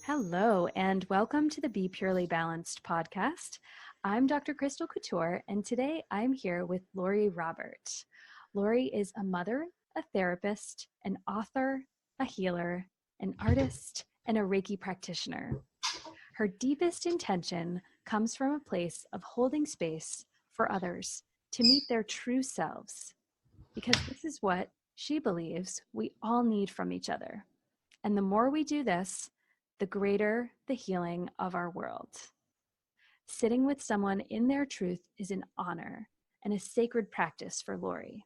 Hello, and welcome to the Be Purely Balanced podcast. I'm Dr. Crystal Couture, and today I'm here with Laurie Robert. Laurie is a mother, a therapist, an author, a healer, an artist, and a Reiki practitioner. Her deepest intention comes from a place of holding space for others to meet their true selves, because this is what she believes we all need from each other. And the more we do this, the greater the healing of our world. Sitting with someone in their truth is an honor and a sacred practice for Laurie.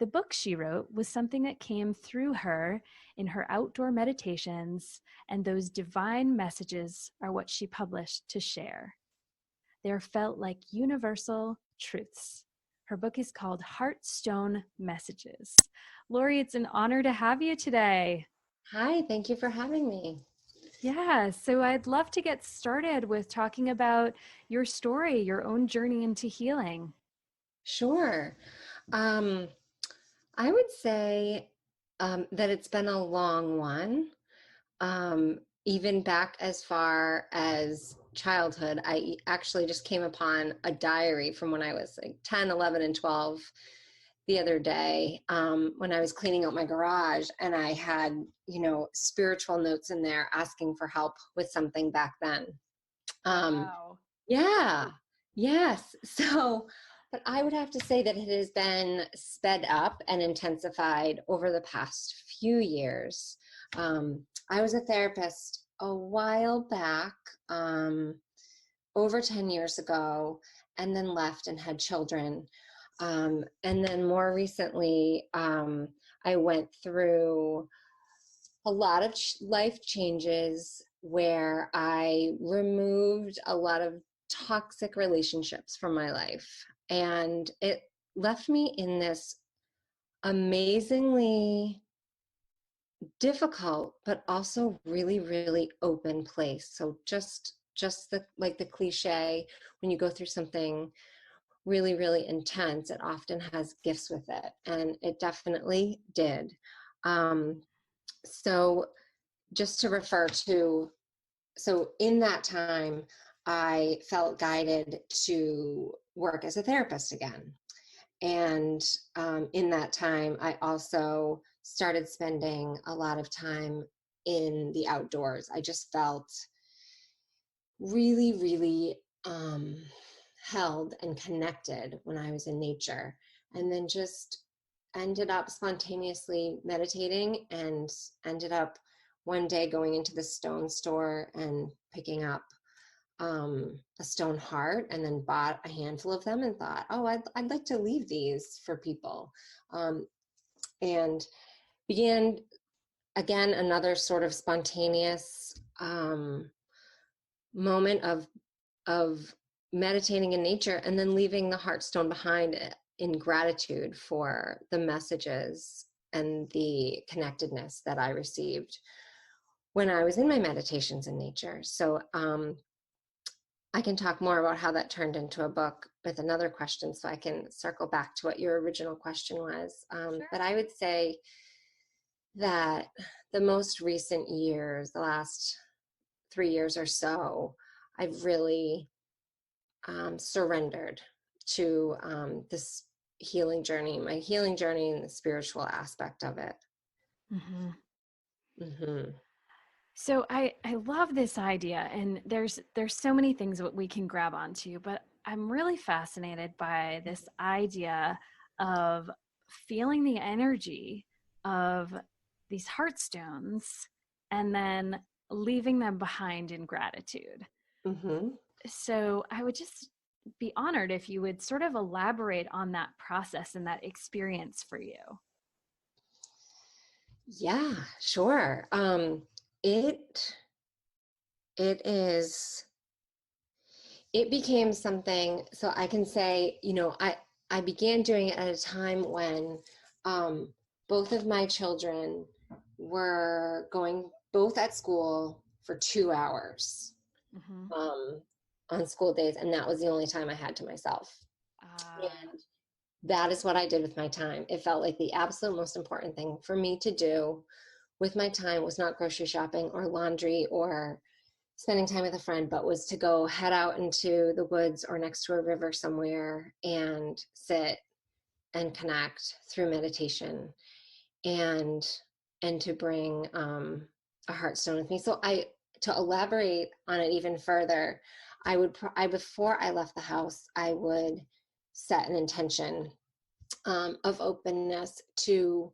The book she wrote was something that came through her in her outdoor meditations, and those divine messages are what she published to share. They're felt like universal truths. Her book is called Heartstone Messages. Laurie, it's an honor to have you today. Hi, thank you for having me. Yeah, so I'd love to get started with talking about your story, your own journey into healing. Sure. I would say that it's been a long one. Even back as far as childhood, I actually just came upon a diary from when I was like 10, 11, and 12 the other day when I was cleaning out my garage, and I had, spiritual notes in there asking for help with something back then. Wow. Yeah, yes. But I would have to say that it has been sped up and intensified over the past few years. I was a therapist a while back, over 10 years ago, and then left and had children. And then more recently, I went through a lot of life changes where I removed a lot of toxic relationships from my life. And it left me in this amazingly difficult, but also really, really open place. So just the cliche, when you go through something really, really intense, it often has gifts with it. And it definitely did. So just to refer to, so in that time, I felt guided to work as a therapist again. And in that time, I also started spending a lot of time in the outdoors. I just felt really, really held and connected when I was in nature. And then just ended up spontaneously meditating, and ended up one day going into the stone store and picking up a stone heart, and then bought a handful of them and thought, oh, I'd like to leave these for people. And began, again, another sort of spontaneous moment of meditating in nature, and then leaving the heartstone behind in gratitude for the messages and the connectedness that I received when I was in my meditations in nature. So I can talk more about how that turned into a book with another question, so I can circle back to what your original question was. Sure. But I would say that the most recent years, the last 3 years or so, I've really surrendered to this healing journey, my healing journey, and the spiritual aspect of it. Mm-hmm. Mm-hmm. So I love this idea, and there's so many things that we can grab onto, but I'm really fascinated by this idea of feeling the energy of these heartstones and then leaving them behind in gratitude. Mm-hmm. So I would just be honored if you would sort of elaborate on that process and that experience for you. Yeah, sure. It it is it became something. So I can say, I began doing it at a time when both of my children were going both at school for 2 hours Mm-hmm. on school days, and that was the only time I had to myself. And that is what I did with my time. It felt like the absolute most important thing for me to do with my time was not grocery shopping or laundry or spending time with a friend, but was to go head out into the woods or next to a river somewhere and sit and connect through meditation, and to bring a heartstone with me. So to elaborate on it even further, before I left the house, I would set an intention of openness to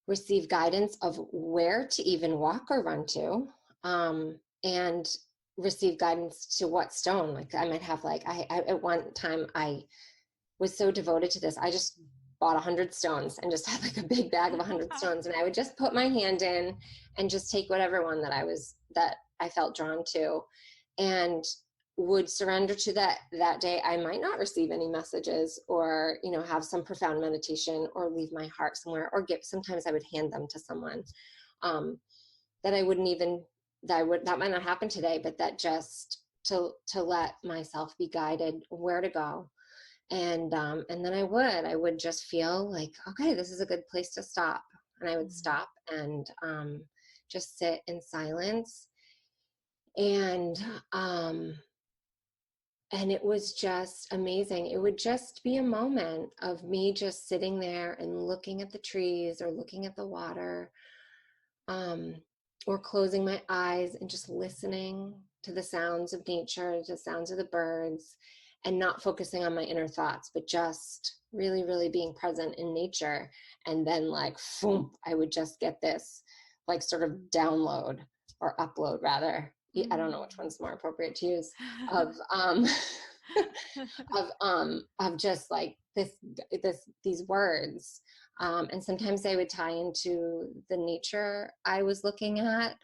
receive guidance of where to even walk or run to, and receive guidance to what stone. Like I might have I at one time I was so devoted to this, I just bought 100 stones and just had like a big bag of 100 stones, and I would just put my hand in and just take whatever one that I felt drawn to, and would surrender to that day. I might not receive any messages, or have some profound meditation, or leave my heart somewhere, or sometimes I would hand them to someone, that I wouldn't even that might not happen today, but that just to let myself be guided where to go. And then I would just feel like, okay, this is a good place to stop, and I would stop and just sit in silence, and it was just amazing. It would just be a moment of me just sitting there and looking at the trees or looking at the water, um, or closing my eyes and just listening to the sounds of nature, to the sounds of the birds, and not focusing on my inner thoughts, but just really, really being present in nature. And then boom, I would just get this sort of download, or upload rather. I don't know which one's more appropriate to use, of of just these words, and sometimes they would tie into the nature I was looking at,